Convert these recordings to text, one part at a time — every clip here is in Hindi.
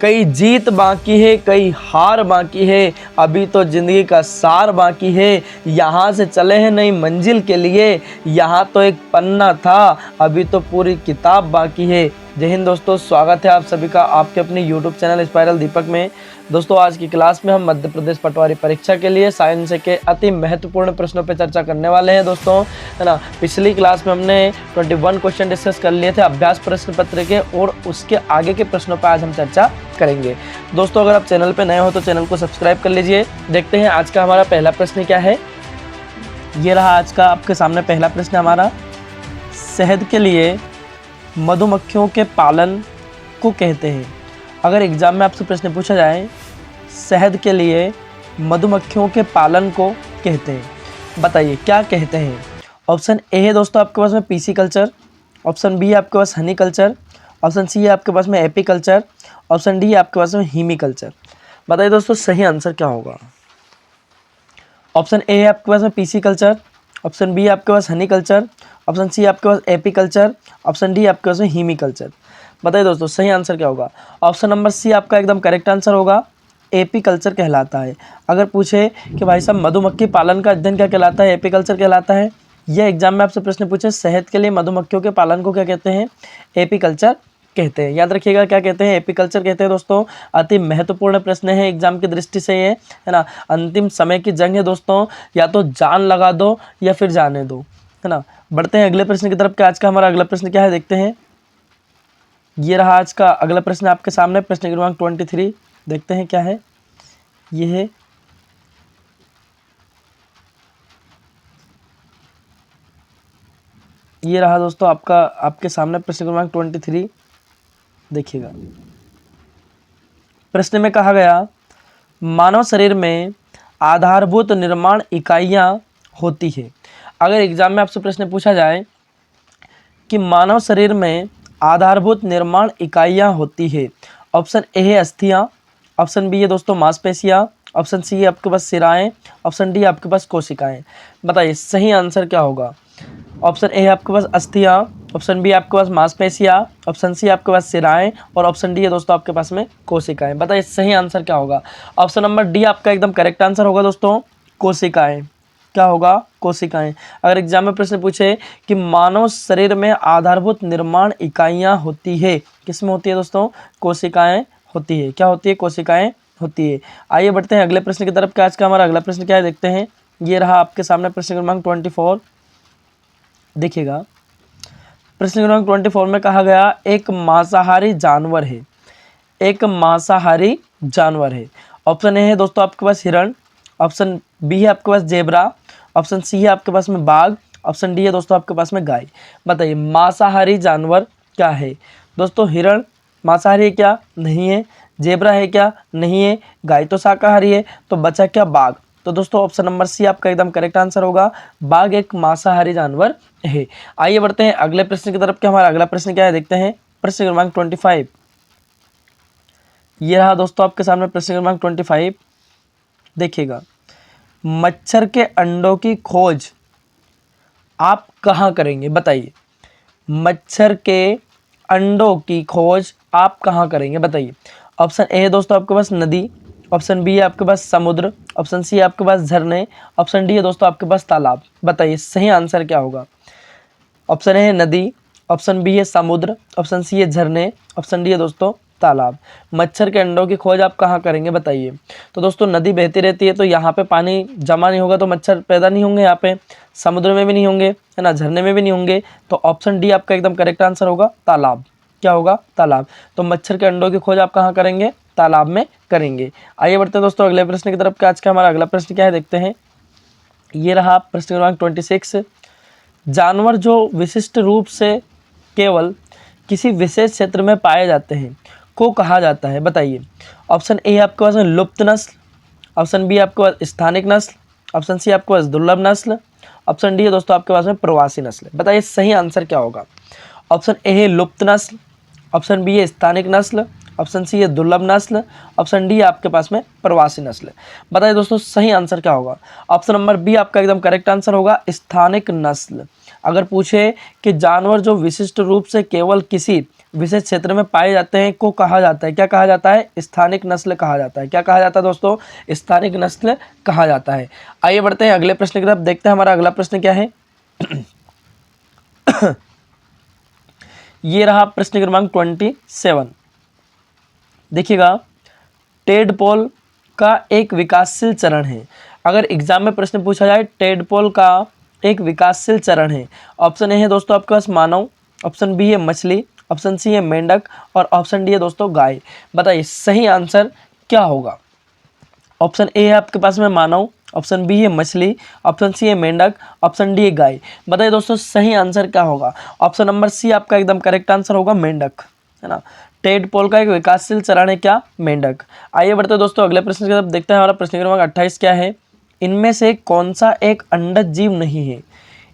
कई जीत बाकी है, कई हार बाकी है, अभी तो ज़िंदगी का सार बाकी है। यहाँ से चले हैं नई मंजिल के लिए, यहाँ तो एक पन्ना था, अभी तो पूरी किताब बाकी है। जय हिंद दोस्तों, स्वागत है आप सभी का आपके अपने YouTube चैनल स्पाइरल दीपक में। दोस्तों आज की क्लास में हम मध्य प्रदेश पटवारी परीक्षा के लिए साइंस के अति महत्वपूर्ण प्रश्नों पर चर्चा करने वाले हैं दोस्तों, है ना। पिछली क्लास में हमने 21 क्वेश्चन डिस्कस कर लिए थे अभ्यास प्रश्न पत्र के, और उसके आगे के प्रश्नों पर आज हम चर्चा करेंगे। दोस्तों अगर आप चैनल पर नए हो तो चैनल को सब्सक्राइब कर लीजिए। देखते हैं आज का हमारा पहला प्रश्न क्या है। ये रहा आज का आपके सामने पहला प्रश्न हमारा। शहद के लिए मधुमक्खियों के पालन को कहते हैं। अगर एग्जाम में आपसे प्रश्न पूछा जाए शहद के लिए मधुमक्खियों के पालन को कहते हैं, बताइए क्या कहते हैं। ऑप्शन ए है दोस्तों आपके पास में पीसी कल्चर, ऑप्शन बी है आपके पास हनी कल्चर, ऑप्शन सी है आपके पास में एपी कल्चर, ऑप्शन डी है आपके पास में हीमी कल्चर। बताइए दोस्तों सही आंसर क्या होगा। ऑप्शन ए है आपके पास में पीसी कल्चर, ऑप्शन बी है आपके पास हनी कल्चर, ऑप्शन सी आपके पास एपी कल्चर, ऑप्शन डी आपके पास में हीमी कल्चर। बताइए दोस्तों सही आंसर क्या होगा। ऑप्शन नंबर सी आपका एकदम करेक्ट आंसर होगा, एपी कल्चर कहलाता है। अगर पूछे कि भाई साहब मधुमक्खी पालन का अध्ययन क्या कहलाता है, एपी कल्चर कहलाता है। यह एग्जाम में आपसे प्रश्न पूछे शहद के लिए मधुमक्खियों के पालन को क्या कहते हैं, एपी कल्चर कहते हैं। याद रखिएगा क्या कहते हैं, एपी कल्चर कहते हैं दोस्तों। अति महत्वपूर्ण प्रश्न है एग्जाम की दृष्टि से ये, है ना। अंतिम समय की जंग है दोस्तों, या तो जान लगा दो या फिर जाने दो, है ना। बढ़ते हैं अगले प्रश्न की तरफ कि आज का हमारा अगला प्रश्न क्या है, देखते हैं। ये रहा आज का अगला प्रश्न आपके सामने, प्रश्न क्रमांक 23। देखते हैं क्या है। ये है ये रहा दोस्तों आपके सामने प्रश्न क्रमांक 23। देखिएगा प्रश्न में कहा गया मानव शरीर में आधारभूत निर्माण इकाइयां होती है। अगर एग्जाम में आपसे प्रश्न पूछा जाए कि मानव शरीर में आधारभूत निर्माण इकाइयां होती है, ऑप्शन ए है अस्थियां, ऑप्शन बी है दोस्तों मांसपेशियां, ऑप्शन सी है आपके पास सिराएं, ऑप्शन डी आपके पास कोशिकाएं। बताइए सही आंसर क्या होगा। ऑप्शन ए है आपके पास अस्थियां, ऑप्शन बी आपके पास मांसपेशियां, ऑप्शन सी आपके पास सिराएं, और ऑप्शन डी है दोस्तों आपके पास में कोशिकाएं। बताइए सही आंसर क्या होगा। ऑप्शन नंबर डी आपका एकदम करेक्ट आंसर होगा दोस्तों, कोशिकाएं। क्या होगा, कोशिकाएं। अगर एग्जाम में प्रश्न पूछे कि मानव शरीर में आधारभूत निर्माण इकाइयां होती है, किसमें होती है दोस्तों, कोशिकाएं होती है। क्या होती है, कोशिकाएं होती है। आइए बढ़ते हैं अगले प्रश्न की तरफ कि आज का हमारा अगला प्रश्न क्या है, देखते हैं। ये रहा आपके सामने प्रश्न क्रमांक 24। देखिएगा प्रश्न क्रमांक 24 में कहा गया एक मांसाहारी जानवर है, एक मांसाहारी जानवर है। ऑप्शन ए है दोस्तों आपके पास हिरण, ऑप्शन बी है आपके पास जेबरा, ऑप्शन सी है आपके पास में बाघ, ऑप्शन डी है दोस्तों आपके पास में गाय। बताइए मांसाहारी जानवर क्या है दोस्तों। हिरण मांसाहारी है क्या, नहीं है। जेबरा है क्या, नहीं है। गाय तो शाकाहारी है, तो बचा क्या, बाघ। तो दोस्तों ऑप्शन नंबर सी आपका एकदम करेक्ट आंसर होगा, बाघ एक मांसाहारी जानवर है। आइए बढ़ते हैं अगले प्रश्न की तरफ कि हमारा अगला प्रश्न क्या है, देखते हैं। प्रश्न क्रमांक 25। ये रहा दोस्तों आपके सामने प्रश्न क्रमांक 25। देखिएगा मच्छर के अंडों की खोज आप कहाँ करेंगे, बताइए। मच्छर के अंडों की खोज आप कहाँ करेंगे, बताइए। ऑप्शन ए है दोस्तों आपके पास नदी, ऑप्शन बी है आपके पास समुद्र, ऑप्शन सी है आपके पास झरने, ऑप्शन डी है दोस्तों आपके पास तालाब। बताइए सही आंसर क्या होगा। ऑप्शन ए है नदी, ऑप्शन बी है समुद्र, ऑप्शन सी है झरने, ऑप्शन डी है दोस्तों तालाब। मच्छर के अंडों की खोज आप कहाँ करेंगे, बताइए। तो दोस्तों नदी बहती रहती है, तो यहाँ पे पानी जमा नहीं होगा तो मच्छर पैदा नहीं होंगे यहाँ पे, समुद्र में भी नहीं होंगे, है ना, झरने में भी नहीं होंगे। तो ऑप्शन डी आपका एकदम करेक्ट आंसर होगा, तालाब। क्या होगा, तालाब। तो मच्छर के अंडों की खोज आप कहाँ करेंगे, तालाब में करेंगे। आइए बढ़ते हैं दोस्तों अगले प्रश्न की तरफ कि आज का हमारा अगला प्रश्न क्या है, देखते हैं। ये रहा प्रश्न क्रमांक 26। जानवर जो विशिष्ट रूप से केवल किसी विशेष क्षेत्र में पाए जाते हैं को कहा जाता है, बताइए। ऑप्शन ए आपके पास में लुप्त नस्ल, ऑप्शन बी आपके पास स्थानिक नस्ल, ऑप्शन सी आपके पास दुर्लभ नस्ल, ऑप्शन डी है दोस्तों आपके पास में प्रवासी नस्ल। बताइए सही आंसर क्या होगा। ऑप्शन ए है लुप्त नस्ल, ऑप्शन बी है स्थानिक नस्ल, ऑप्शन सी है दुर्लभ नस्ल, ऑप्शन डी आपके पास में प्रवासी नस्ल। बताइए दोस्तों सही आंसर क्या होगा। ऑप्शन नंबर बी आपका एकदम करेक्ट आंसर होगा, स्थानिक नस्ल। अगर पूछे कि जानवर जो विशिष्ट रूप से केवल किसी विशेष क्षेत्र में पाए जाते हैं को कहा जाता है, क्या कहा जाता है? स्थानिक नस्ल कहा जाता है। क्या कहा जाता है दोस्तों? स्थानिक नस्ल कहा जाता है। आइए बढ़ते हैं अगले प्रश्न की तरफ, देखते हैं हमारा अगला प्रश्न क्या है। ये रहा प्रश्न क्रमांक 27। देखिएगा, टेडपोल का एक विकासशील चरण है। अगर एग्जाम में प्रश्न पूछा जाए टेडपोल का एक विकासशील चरण है, ऑप्शन ए है दोस्तों आपके पास मानव, ऑप्शन बी है मछली, ऑप्शन सी है मेंढक और ऑप्शन डी है दोस्तों गाय। बताइए सही आंसर क्या होगा? ऑप्शन ए है आपके पास में मानव, ऑप्शन बी है मछली, ऑप्शन सी है मेंढक, ऑप्शन डी है गाय। बताइए दोस्तों सही आंसर क्या होगा? ऑप्शन नंबर सी आपका एकदम करेक्ट आंसर होगा, मेंढक, है ना। टेडपोल का एक विकासशील चरण है क्या? मेंढक। आइए बढ़ते दोस्तों अगले प्रश्न की तरफ, देखते हैं हमारा प्रश्न क्रमांक 28 क्या है। इनमें से कौन सा एक अंडज जीव नहीं है?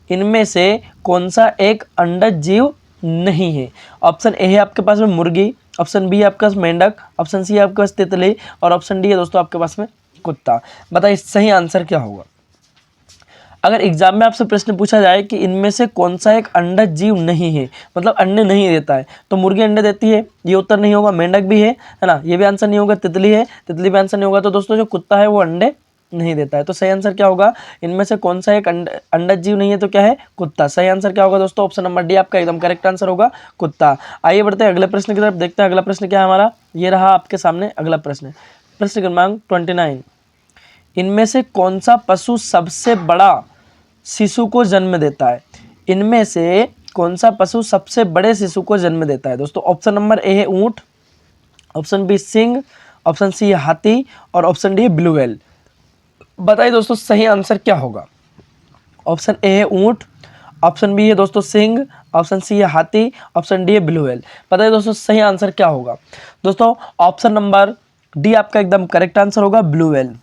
इनमें से कौन सा एक अंडज जीव नहीं है? ऑप्शन ए है आपके पास में मुर्गी, ऑप्शन बी है आपके पास मेंढक, ऑप्शन सी है आपके पास तितली और ऑप्शन डी है दोस्तों आपके पास में कुत्ता। बताइए सही आंसर क्या होगा? अगर एग्जाम में आपसे प्रश्न पूछा जाए कि इनमें से कौन सा एक अंडज जीव नहीं है, मतलब अंडे नहीं देता है, तो मुर्गी अंडे देती है, ये उत्तर नहीं होगा। मेंढक भी है ना, ये भी आंसर नहीं होगा। तितली है, तितली भी आंसर नहीं होगा। तो दोस्तों जो कुत्ता है वो अंडे नहीं देता है। तो सही आंसर क्या होगा? इनमें से कौन सा एक अंडज जीव नहीं है, तो क्या है? कुत्ता। सही आंसर क्या होगा दोस्तों? ऑप्शन नंबर डी आपका एकदम करेक्ट आंसर होगा, कुत्ता। आइए बढ़ते हैं अगले प्रश्न की तरफ, देखते हैं अगला प्रश्न क्या है हमारा। ये रहा आपके सामने अगला प्रश्न, प्रश्न क्रमांक 29। इनमें से कौन सा पशु सबसे बड़ा शिशु को जन्म देता है? इनमें से कौन सा पशु सबसे बड़े शिशु को जन्म देता है? दोस्तों ऑप्शन नंबर ए है ऊंट, ऑप्शन बी सिंह, ऑप्शन सी है हाथी और ऑप्शन डी है ब्लू व्हेल। बताइए दोस्तों सही आंसर क्या होगा? ऑप्शन ए है ऊंट, ऑप्शन बी है दोस्तों सिंह, ऑप्शन सी है हाथी, ऑप्शन डी है ब्लू व्हेल। बताइए दोस्तों सही आंसर क्या होगा? दोस्तों ऑप्शन नंबर डी आपका एकदम करेक्ट आंसर होगा, ब्लू व्हेल।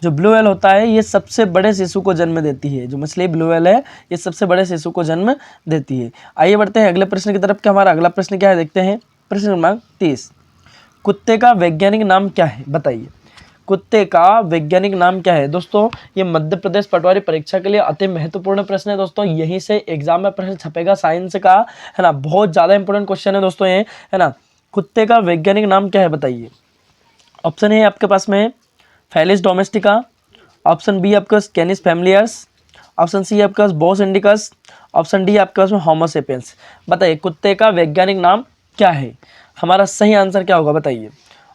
जो ब्लू व्हेल होता है ये सबसे बड़े शिशु को जन्म देती है। जो मछली ब्लू व्हेल है ये सबसे बड़े शिशु को जन्म देती है। आइए बढ़ते हैं अगले प्रश्न की तरफ, क्या हमारा अगला प्रश्न क्या है देखते हैं। प्रश्न क्रमांक 30। कुत्ते का वैज्ञानिक नाम क्या है? बताइए कुत्ते का वैज्ञानिक नाम क्या है? दोस्तों ये मध्य प्रदेश पटवारी परीक्षा के लिए अति महत्वपूर्ण प्रश्न है दोस्तों। यहीं से एग्जाम में प्रश्न छपेगा साइंस का, है ना। बहुत ज़्यादा इंपॉर्टेंट क्वेश्चन है दोस्तों ये, है ना। कुत्ते का वैज्ञानिक नाम क्या है बताइए। ऑप्शन ए आपके पास में फेलिस डोमेस्टिका, ऑप्शन बी आपके पास कैनिस फैमिलियर्स, ऑप्शन सी आपके पास बॉस इंडिकस, ऑप्शन डी आपके पास में होमो सेपियंस। बताइए कुत्ते का वैज्ञानिक नाम क्या है? हमारा सही आंसर क्या होगा बताइए।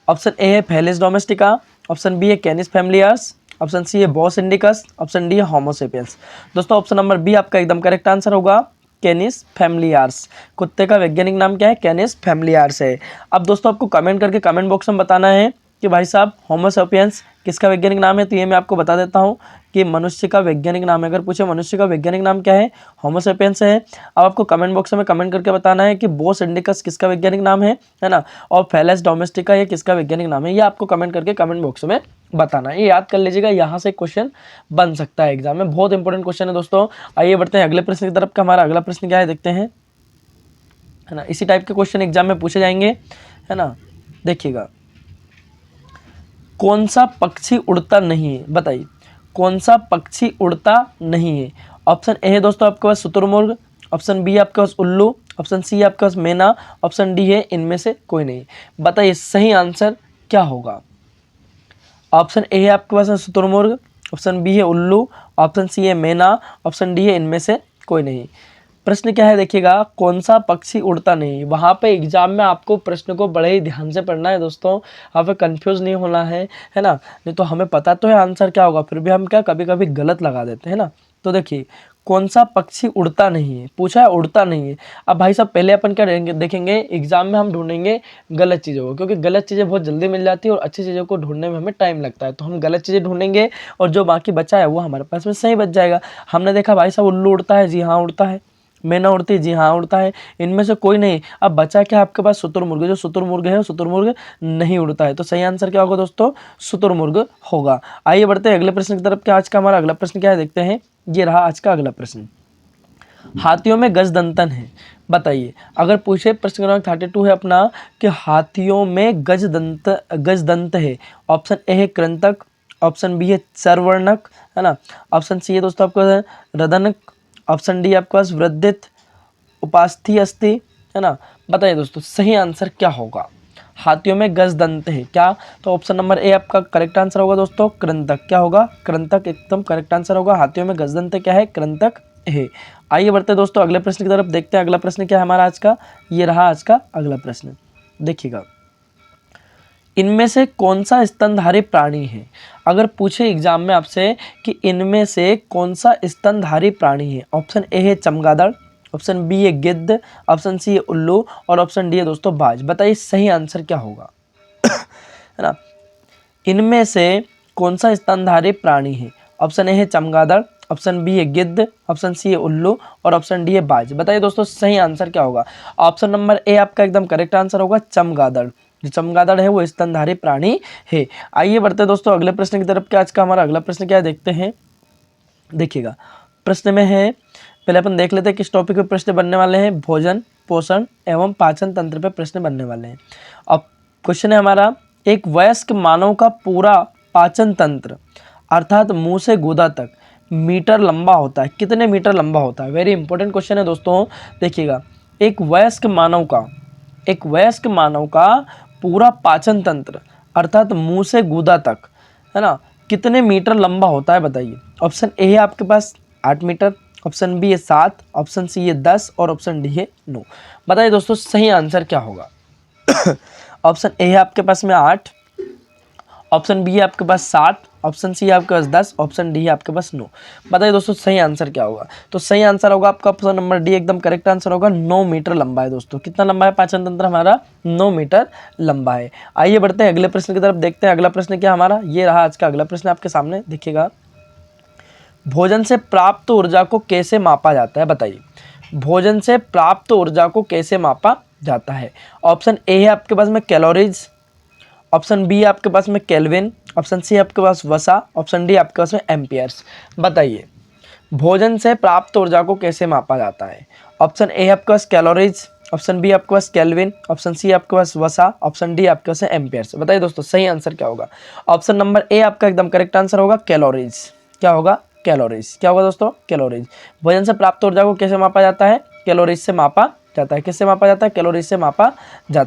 ऑप्शन ए है फेलिस डोमेस्टिका, ऑप्शन बी है कैनिस फैमिलियर्स, ऑप्शन सी है बॉस इंडिकस, ऑप्शन डी है होमो सेपियंस। दोस्तों ऑप्शन नंबर बी आपका एकदम करेक्ट आंसर होगा, कैनिस फैमिलियार्स। कुत्ते का वैज्ञानिक नाम क्या है? कैनिस फैमिलियार्स है। अब दोस्तों आपको कमेंट करके कमेंट बॉक्स में बताना है कि भाई साहब होमो सेपियंस किसका वैज्ञानिक नाम है। तो ये मैं आपको बता देता हूँ कि मनुष्य का वैज्ञानिक नाम है। अगर पूछे मनुष्य का वैज्ञानिक नाम क्या है, होमो सेपियंस है। अब आपको कमेंट बॉक्स में कमेंट करके बताना है कि बोस इंडिकस किसका वैज्ञानिक नाम है ना, और फेलिस डोमेस्टिका ये किसका वैज्ञानिक नाम है। ये आपको कमेंट करके कमेंट बॉक्स में बताना है। ये याद कर लीजिएगा, यहाँ से क्वेश्चन बन सकता है एग्जाम में। बहुत इंपॉर्टेंट क्वेश्चन है दोस्तों। आइए बढ़ते हैं अगले प्रश्न की तरफ, का हमारा अगला प्रश्न क्या है देखते हैं, है ना। इसी टाइप के क्वेश्चन एग्जाम में पूछे जाएंगे, है ना। देखिएगा कौन सा पक्षी उड़ता नहीं है? बताइए कौन सा पक्षी उड़ता नहीं है। ऑप्शन ए है दोस्तों आपके पास शुतुरमुर्ग, ऑप्शन बी आपके पास उल्लू, ऑप्शन सी आपके पास मैना, ऑप्शन डी है इनमें से कोई नहीं। बताइए सही आंसर क्या होगा। ऑप्शन ए है आपके पास शुतुरमुर्ग, ऑप्शन बी है उल्लू, ऑप्शन सी है मैना, ऑप्शन डी है इनमें से कोई नहीं। प्रश्न क्या है देखिएगा, कौन सा पक्षी उड़ता नहीं। वहाँ पे एग्जाम में आपको प्रश्न को बड़े ही ध्यान से पढ़ना है दोस्तों। यहाँ पे कंफ्यूज नहीं होना है ना। नहीं तो हमें पता तो है आंसर क्या होगा, फिर भी हम क्या कभी कभी गलत लगा देते हैं ना। तो देखिए कौन सा पक्षी उड़ता नहीं है, पूछा है उड़ता नहीं है। अब भाई साहब पहले अपन क्या देखेंगे एग्जाम में, हम ढूंढेंगे गलत चीज़ों को, क्योंकि गलत चीज़ें बहुत जल्दी मिल जाती है और अच्छी चीज़ों को ढूंढने में हमें टाइम लगता है। तो हम गलत चीज़ें ढूंढेंगे और जो बाकी बचा है वो हमारे पास में सही बच जाएगा। हमने देखा भाई साहब उल्लू उड़ता है, जी हाँ उड़ता है। मैना उड़ती है, जी हाँ उड़ता है। इनमें से कोई नहीं। अब बचा क्या आपके पास, शुतुरमुर्ग। जो शुतुरमुर्ग है शुतुरमुर्ग नहीं उड़ता है। तो सही आंसर क्या होगा दोस्तों, शुतुरमुर्ग होगा। आइए बढ़ते हैं अगले प्रश्न की तरफ। क्या आज का हमारा अगला प्रश्न क्या है देखते हैं। ये रहा आज का अगला प्रश्न, हाथियों में गजदंतन है। बताइए अगर पूछे प्रश्न क्रमांक 32 है अपना कि हाथियों में गजदंत है। ऑप्शन ए है कृंतक, ऑप्शन बी है सर्वर्णक, है ना, ऑप्शन सी है दोस्तों आपका रदनक, ऑप्शन डी आपके पास वृद्धित उपास्थि अस्ति, है ना। बताइए दोस्तों सही आंसर क्या होगा। हाथियों में गज दंत है क्या, तो ऑप्शन नंबर ए आपका करेक्ट आंसर होगा दोस्तों, कृंतक। क्या होगा, कृंतक एकदम करेक्ट आंसर होगा। हाथियों में गजदंत क्या है, कृंतक है। आइए बढ़ते दोस्तों अगले प्रश्न की तरफ, देखते हैं अगला प्रश्न क्या है हमारा आज का। ये रहा आज का अगला प्रश्न, देखिएगा। इनमें से कौन सा स्तनधारी प्राणी है। अगर पूछे एग्जाम में आपसे कि इनमें से कौन सा स्तनधारी प्राणी है, ऑप्शन ए है चमगादड़, ऑप्शन बी है गिद्ध, ऑप्शन सी है उल्लू और ऑप्शन डी है दोस्तों बाज। बताइए सही आंसर क्या होगा है ना। इनमें से कौन सा स्तनधारी प्राणी है, ऑप्शन ए है चमगादड़, ऑप्शन बी है गिद्ध, ऑप्शन सी है उल्लू और ऑप्शन डी है बाज। बताइए दोस्तों सही आंसर क्या होगा। ऑप्शन नंबर ए आपका एकदम करेक्ट आंसर होगा, चमगादड़। जो चमगादड़ है वो स्तनधारी प्राणी है। आइए बढ़ते दोस्तों अगले प्रश्न की तरफ। क्या आज का हमारा अगला प्रश्न क्या है, देखते हैं। देखिएगा प्रश्न में है, पहले अपन देख लेते हैं किस टॉपिक पे प्रश्न बनने वाले हैं। भोजन, पोषण एवं पाचन तंत्र पे प्रश्न बनने वाले हैं। अब क्वेश्चन है हमारा, एक वयस्क मानव का पूरा पाचन तंत्र अर्थात मुंह से गुदा तक मीटर लंबा होता है। कितने मीटर लंबा होता है, वेरी इंपॉर्टेंट क्वेश्चन है दोस्तों। देखिएगा एक वयस्क मानव का पूरा पाचन तंत्र अर्थात मुंह से गुदा तक, है ना, कितने मीटर लंबा होता है बताइए। ऑप्शन ए है आपके पास 8 मीटर, ऑप्शन बी है 7, ऑप्शन सी है 10 और ऑप्शन डी है 9। बताइए दोस्तों सही आंसर क्या होगा। ऑप्शन ए है आपके पास में 8, ऑप्शन बी है आपके पास 7, ऑप्शन सी है आपके पास 10, ऑप्शन डी है आपके पास 9। बताइए दोस्तों सही आंसर क्या होगा। तो सही आंसर होगा आपका ऑप्शन नंबर डी, एकदम करेक्ट आंसर होगा। 9 मीटर लंबा है दोस्तों। कितना लंबा है पाचन तंत्र हमारा, 9 मीटर लंबा है। आइए बढ़ते हैं अगले प्रश्न की तरफ, देखते हैं अगला प्रश्न क्या हमारा। ये रहा आज का अगला प्रश्न आपके सामने, देखिएगा। भोजन से प्राप्त ऊर्जा को कैसे मापा जाता है, बताइए। भोजन से प्राप्त ऊर्जा को कैसे मापा जाता है। ऑप्शन ए है आपके पास में कैलोरीज, ऑप्शन बी आपके पास में केल्विन, ऑप्शन सी आपके पास वसा, ऑप्शन डी आपके पास में एम्पियर्स। बताइए भोजन से प्राप्त ऊर्जा को कैसे मापा जाता है। ऑप्शन ए आपके पास कैलोरीज, ऑप्शन बी आपके पास केल्विन, ऑप्शन सी आपके पास वसा, ऑप्शन डी आपके पास एम्पियर्स। बताइए दोस्तों सही आंसर क्या होगा। ऑप्शन नंबर ए आपका एकदम करेक्ट आंसर होगा, कैलोरीज। क्या होगा, कैलोरीज। क्या होगा दोस्तों, कैलोरीज। भोजन से प्राप्त ऊर्जा को कैसे मापा जाता है, कैलोरीज से मापा जाता है। किससे मापा जाता है, कैलोरीज से मापा जाता है।